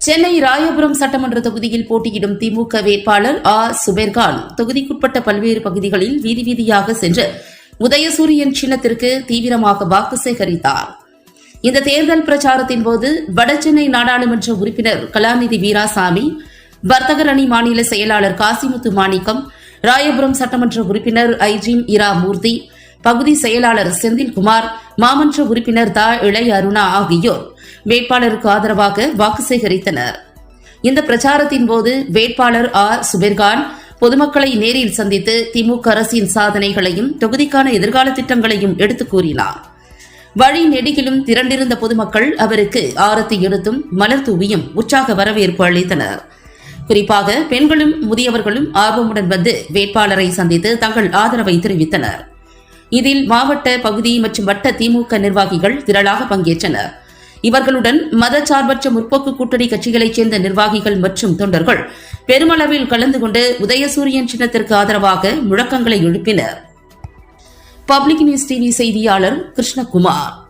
சென்னை ராயபுரம் சட்டமன்ற தொகுதியில் போட்டியிடும் திமுக வேட்பாளர் சுபேர்கான் தொகுதிக்குட்பட்ட பல்வேறு பகுதிகளில் வீதி வீதியாக சென்று உதயசூரியன் சின்னத்திற்கு தீவிரமாக வாக்கு சேகரித்தார். இந்த தேர்தல் பிரச்சாரத்தின் போது வடசென்னை நாடாளுமன்ற உறுப்பினர் கலாநிதி வீராசாமி, வர்த்தகர் அணி மாநில செயலாளர் காசிமுத்து மாணிக்கம், ராயபுரம் சட்டமன்ற உறுப்பினர் ஐஜிம் இரா மூர்த்தி, பகுதி செயலாளர் செந்தில்குமார், மாமன்ற உறுப்பினர் இளைய அருணா ஆகியோர் வேட்பாளருக்கு ஆதரவாக வாக்கு சேகரித்தனர். இந்த பிரச்சாரத்தின் போது வேட்பாளர் சுபேர்கான் பொதுமக்களை நேரில் சந்தித்து திமுக அரசின் சாதனைகளையும் தொகுதிக்கான எதிர்கால திட்டங்களையும் எடுத்துக் கூறினார். வழி நெடுகிலும் திரண்டிருந்த பொதுமக்கள் அவருக்கு ஆரத்தி எடுத்தும் மலர் தூவியும் உற்சாக வரவேற்பு அளித்தனர். குறிப்பாக பெண்களும் முதியவர்களும் ஆர்வமுடன் வந்து வேட்பாளரை சந்தித்து தங்கள் ஆதரவை தெரிவித்தனர். இதில் மாவட்ட, பகுதி மற்றும் வட்ட திமுக நிர்வாகிகள் திரளாக பங்கேற்றனர். இவர்களுடன் மதச்சார்பற்ற முற்போக்கு கூட்டணி கட்சிகளைச் சேர்ந்த நிர்வாகிகள் மற்றும் தொண்டர்கள் பெருமளவில் கலந்து கொண்டு உதயசூரியன் சின்னத்திற்கு ஆதரவாக முழக்கங்களை எழுப்பினர். பப்ளிக் நியூஸ் டிவி செய்தியாளர் கிருஷ்ணகுமார்.